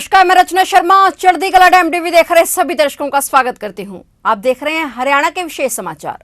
नमस्कार, मैं रचना शर्मा चढ़ती कला टाइम टीवी देख रहे सभी दर्शकों का स्वागत करती हूं। आप देख रहे हैं हरियाणा के विशेष समाचार।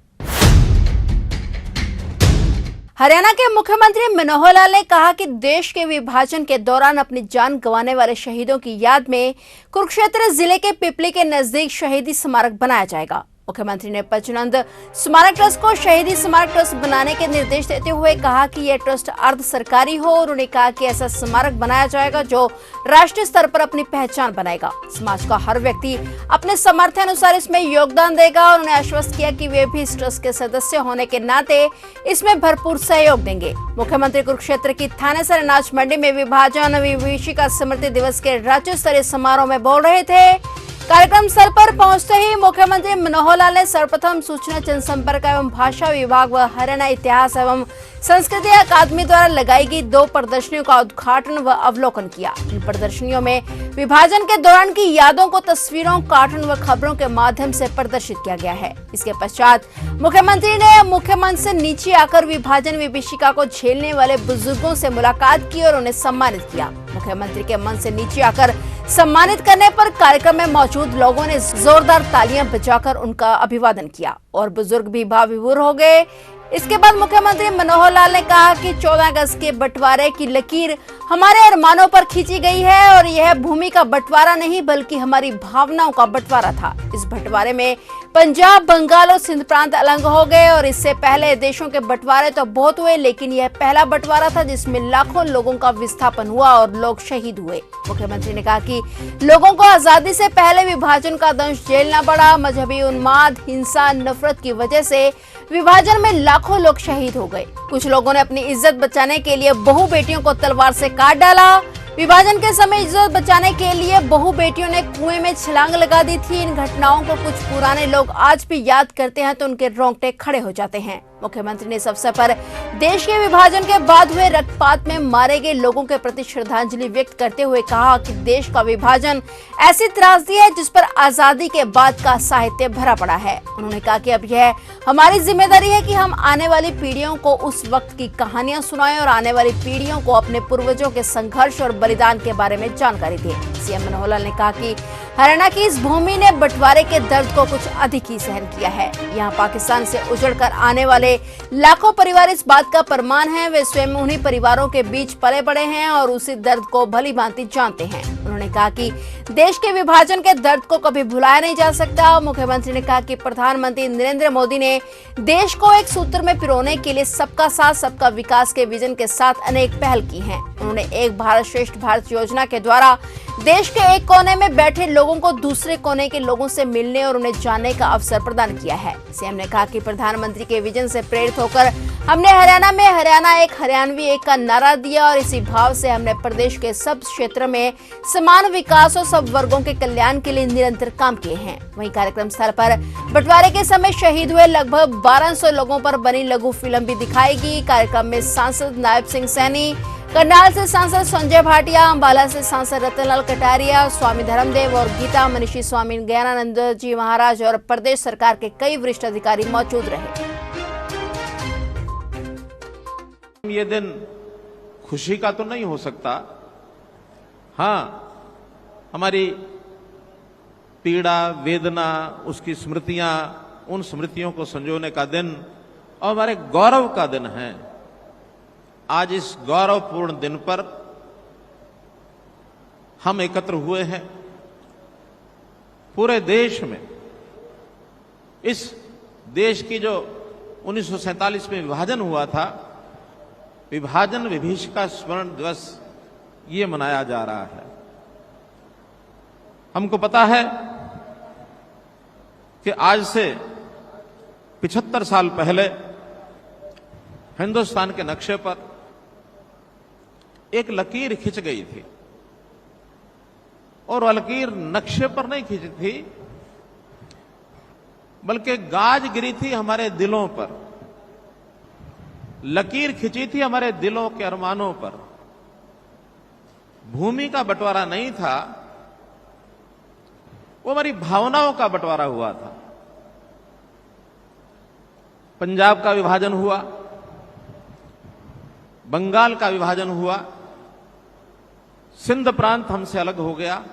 हरियाणा के मुख्यमंत्री मनोहर लाल ने कहा कि देश के विभाजन के दौरान अपनी जान गंवाने वाले शहीदों की याद में कुरुक्षेत्र जिले के पिपली के नजदीक शहीदी स्मारक बनाया जाएगा। मुख्यमंत्री ने पंचनंद स्मारक ट्रस्ट को शहीदी स्मारक ट्रस्ट बनाने के निर्देश देते हुए कहा कि यह ट्रस्ट अर्ध सरकारी हो और उन्होंने कहा कि ऐसा स्मारक बनाया जाएगा जो राष्ट्रीय स्तर पर अपनी पहचान बनाएगा। समाज का हर व्यक्ति अपने सामर्थ्य अनुसार इसमें योगदान देगा और उन्हें आश्वस्त किया कि वे भी इस ट्रस्ट के सदस्य होने के नाते इसमें भरपूर सहयोग देंगे। मुख्यमंत्री कुरुक्षेत्र की थानेसर अनाज मंडी में विभाजन विभीषिका स्मृति दिवस के राज्य स्तरीय समारोह में बोल रहे थे। कार्यक्रम स्थल पर पहुंचते ही मुख्यमंत्री मनोहर लाल ने सर्वप्रथम सूचना जनसंपर्क एवं भाषा विभाग व हरियाणा इतिहास एवं संस्कृति अकादमी द्वारा लगाई गई 2 प्रदर्शनियों का उद्घाटन व अवलोकन किया। इन प्रदर्शनियों में विभाजन के दौरान की यादों को तस्वीरों, कार्टून व खबरों के माध्यम से प्रदर्शित किया गया है। इसके पश्चात मुख्यमंत्री ने मुख्य मंच से नीचे आकर विभाजन विभीषिका को झेलने वाले बुजुर्गों से मुलाकात की और उन्हें सम्मानित किया। मुख्यमंत्री के मंच से नीचे आकर सम्मानित करने पर कार्यक्रम में मौजूद लोगों ने जोरदार तालियां बजाकर उनका अभिवादन किया और बुजुर्ग भी भाव विभोर हो गए। इसके बाद मुख्यमंत्री मनोहर लाल ने कहा कि 14 अगस्त के बंटवारे की लकीर हमारे अरमानों पर खींची गई है और यह भूमि का बंटवारा नहीं बल्कि हमारी भावनाओं का बंटवारा था। इस बंटवारे में पंजाब, बंगाल और सिंध प्रांत अलग हो गए और इससे पहले देशों के बंटवारे तो बहुत हुए, लेकिन यह पहला बंटवारा था जिसमें लाखों लोगों का विस्थापन हुआ और लोग शहीद हुए। मुख्यमंत्री ने कहा कि लोगों को आजादी से पहले विभाजन का दंश झेलना पड़ा। मजहबी उन्माद, हिंसा, नफरत की वजह से विभाजन में लाखों लोग शहीद हो गए। कुछ लोगों ने अपनी इज्जत बचाने के लिए बहु बेटियों को तलवार से काट डाला। विभाजन के समय इज्जत बचाने के लिए बहु बेटियों ने कुएं में छलांग लगा दी थी। इन घटनाओं को कुछ पुराने लोग आज भी याद करते हैं तो उनके रोंगटे खड़े हो जाते हैं। मुख्यमंत्री ने इस अवसर पर देश के विभाजन के बाद हुए रक्तपात में मारे गए लोगों के प्रति श्रद्धांजलि व्यक्त करते हुए कहा कि देश का विभाजन ऐसी त्रासदी है जिस पर आजादी के बाद का साहित्य भरा पड़ा है। उन्होंने कहा कि अब यह हमारी जिम्मेदारी है कि हम आने वाली पीढ़ियों को उस वक्त की कहानियां सुनाएं और आने वाली पीढ़ियों को अपने पूर्वजों के संघर्ष और बलिदान के बारे में जानकारी दें। सीएम मनोहर लाल ने कहा कि हरियाणा की इस भूमि ने बंटवारे के दर्द को कुछ अधिक ही सहन किया है। यहाँ पाकिस्तान से उजड़कर आने वाले लाखों परिवार इस बात का प्रमाण हैं। वे स्वयं उन्हीं परिवारों के बीच पले बड़े हैं और उसी दर्द को भली भांति जानते हैं। उन्होंने कहा कि देश के विभाजन के दर्द को कभी भुलाया नहीं जा सकता। मुख्यमंत्री ने कहा कि प्रधानमंत्री नरेंद्र मोदी ने देश को एक सूत्र में पिरोने के लिए सबका साथ सबका विकास के विजन के साथ अनेक पहल की हैं। उन्होंने एक भारत श्रेष्ठ भारत योजना के द्वारा देश के एक कोने में बैठे लोगों को दूसरे कोने के लोगों से मिलने और उन्हें जानने का अवसर प्रदान किया है। सीएम ने कहा कि प्रधानमंत्री के विजन से प्रेरित होकर हमने हरियाणा में हरियाणा एक हरियाणवी एक का नारा दिया और इसी भाव से हमने प्रदेश के सब क्षेत्र में समान विकास और सब वर्गों के कल्याण के लिए निरंतर काम किए हैं। वहीं कार्यक्रम स्थल पर बंटवारे के समय शहीद हुए लगभग 1200 लोगों पर बनी लघु फिल्म भी दिखाएगी। कार्यक्रम में सांसद नायब सिंह सैनी, करनाल से सांसद संजय भाटिया, अंबाला से सांसद रतनलाल कटारिया, स्वामी धर्मदेव और गीता मनीषी स्वामी ज्ञानानंद जी महाराज और प्रदेश सरकार के कई वरिष्ठ अधिकारी मौजूद रहे। ये दिन खुशी का तो नहीं हो सकता। हाँ, हमारी पीड़ा, वेदना, उसकी स्मृतियां, उन स्मृतियों को संजोने का दिन और हमारे गौरव का दिन है। आज इस गौरवपूर्ण दिन पर हम एकत्र हुए हैं। पूरे देश में इस देश की जो 1947 में विभाजन हुआ था, विभाजन विभीषिका स्मरण दिवस ये मनाया जा रहा है। हमको पता है कि आज से 75 साल पहले हिंदुस्तान के नक्शे पर एक लकीर खिंच गई थी और वह लकीर नक्शे पर नहीं खिंची थी बल्कि गाज गिरी थी हमारे दिलों पर। लकीर खिंची थी हमारे दिलों के अरमानों पर। भूमि का बंटवारा नहीं था, वो हमारी भावनाओं का बंटवारा हुआ था। पंजाब का विभाजन हुआ, बंगाल का विभाजन हुआ, सिंध प्रांत हमसे अलग हो गया,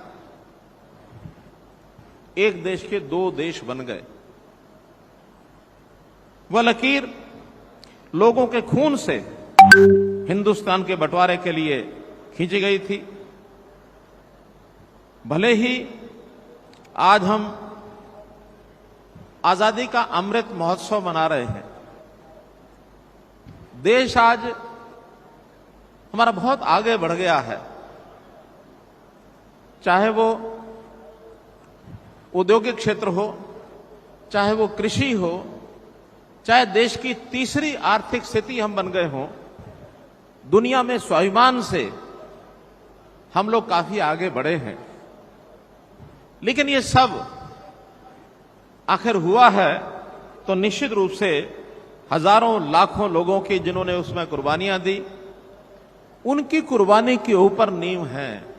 एक देश के दो देश बन गए। वह लकीर लोगों के खून से हिंदुस्तान के बंटवारे के लिए खींची गई थी। भले ही आज हम आजादी का अमृत महोत्सव मना रहे हैं, देश आज हमारा बहुत आगे बढ़ गया है, चाहे वो औद्योगिक क्षेत्र हो, चाहे वो कृषि हो, चाहे देश की तीसरी आर्थिक स्थिति हम बन गए हों, दुनिया में स्वाभिमान से हम लोग काफी आगे बढ़े हैं। लेकिन ये सब आखिर हुआ है तो निश्चित रूप से हजारों लाखों लोगों की जिन्होंने उसमें कुर्बानियां दी, उनकी कुर्बानी के ऊपर नींव है।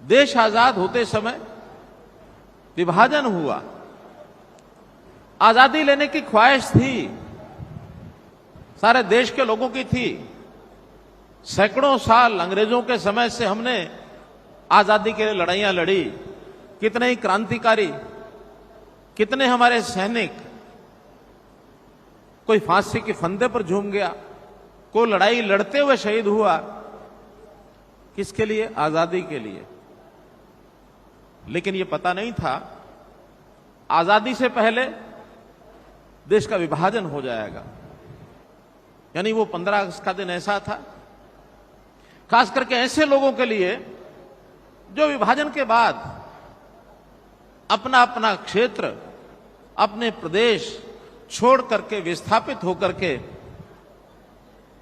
देश आजाद होते समय विभाजन हुआ, आजादी लेने की ख्वाहिश थी, सारे देश के लोगों की थी। सैकड़ों साल अंग्रेजों के समय से हमने आजादी के लिए लड़ाइयां लड़ी, कितने ही क्रांतिकारी, कितने हमारे सैनिक, कोई फांसी के फंदे पर झूम गया, कोई लड़ाई लड़ते हुए शहीद हुआ। किसके लिए? आजादी के लिए। लेकिन यह पता नहीं था आजादी से पहले देश का विभाजन हो जाएगा। यानी वो 15 अगस्त का दिन ऐसा था, खास करके ऐसे लोगों के लिए जो विभाजन के बाद अपना अपना क्षेत्र, अपने प्रदेश छोड़ करके विस्थापित होकर के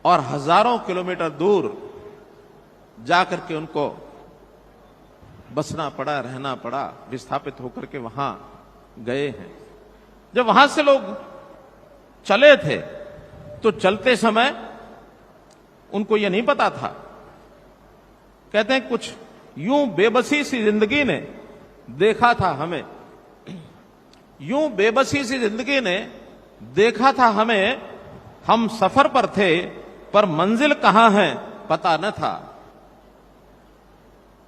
और हजारों किलोमीटर दूर जाकर के उनको बसना पड़ा, रहना पड़ा, विस्थापित होकर के वहां गए हैं। जब वहां से लोग चले थे तो चलते समय उनको यह नहीं पता था, कहते हैं कुछ यूं बेबसी सी जिंदगी ने देखा था हमें, यूं बेबसी सी जिंदगी ने देखा था हमें, हम सफर पर थे पर मंजिल कहां है पता न था।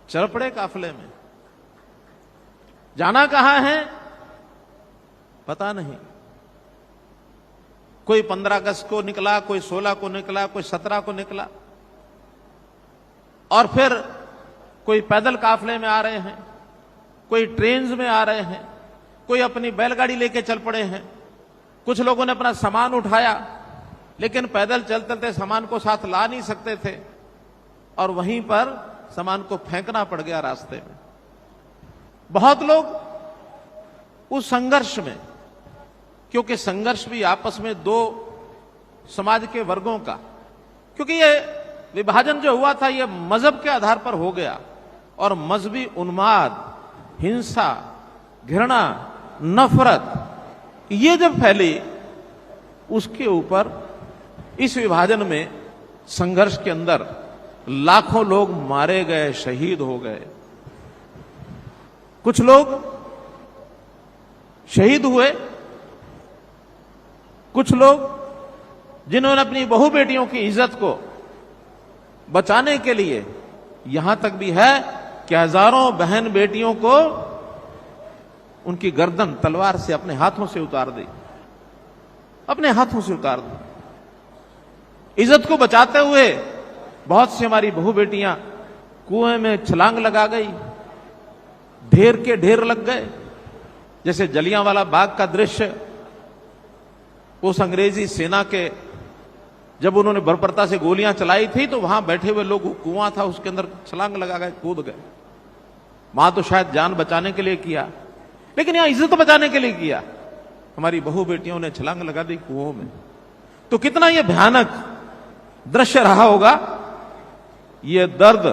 चल पड़े काफिले में, जाना कहां है पता नहीं। कोई 15 अगस्त को निकला, कोई 16 को निकला, कोई 17 को निकला, और फिर कोई पैदल काफिले में आ रहे हैं, कोई ट्रेन में आ रहे हैं, कोई अपनी बैलगाड़ी लेके चल पड़े हैं। कुछ लोगों ने अपना सामान उठाया, लेकिन पैदल चलते चलते सामान को साथ ला नहीं सकते थे और वहीं पर सामान को फेंकना पड़ गया रास्ते में। बहुत लोग उस संघर्ष में, क्योंकि संघर्ष भी आपस में दो समाज के वर्गों का, क्योंकि ये विभाजन जो हुआ था ये मजहब के आधार पर हो गया, और मजहबी उन्माद, हिंसा, घृणा, नफरत ये जब फैली, उसके ऊपर इस विभाजन में, संघर्ष के अंदर लाखों लोग मारे गए, शहीद हो गए। कुछ लोग शहीद हुए, कुछ लोग जिन्होंने अपनी बहू बेटियों की इज्जत को बचाने के लिए, यहां तक भी है कि हजारों बहन बेटियों को उनकी गर्दन तलवार से अपने हाथों से उतार दी, अपने हाथों से उतार दी। इज्जत को बचाते हुए बहुत सी हमारी बहू बेटियां कुएं में छलांग लगा गई, ढेर के ढेर लग गए। जैसे जलियांवाला बाग का दृश्य, उस अंग्रेजी सेना के जब उन्होंने बर्बरता से गोलियां चलाई थी तो वहां बैठे हुए लोग, कुआं था उसके अंदर छलांग लगा गए, कूद गए। वहां तो शायद जान बचाने के लिए किया, लेकिन यहां इज्जत बचाने के लिए किया। हमारी बहू बेटियों ने छलांग लगा दी कुओं में। तो कितना यह भयानक दृश्य रहा होगा, ये दर्द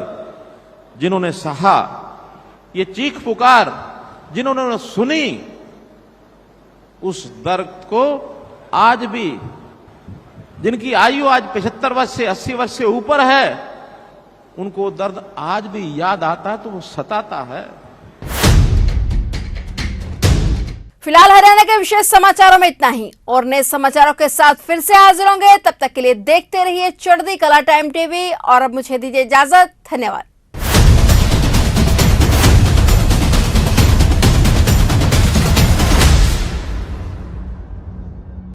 जिन्होंने सहा, ये चीख पुकार जिन्होंने सुनी, उस दर्द को आज भी, जिनकी आयु आज 75 वर्ष से 80 वर्ष से ऊपर है, उनको दर्द आज भी याद आता है तो वो सताता है। फिलहाल हरियाणा के विशेष समाचारों में इतना ही और नए समाचारों के साथ फिर से हाजिर होंगे। तब तक के लिए देखते रहिए चढ़ती कला टाइम टीवी और अब मुझे दीजिए इजाजत। धन्यवाद।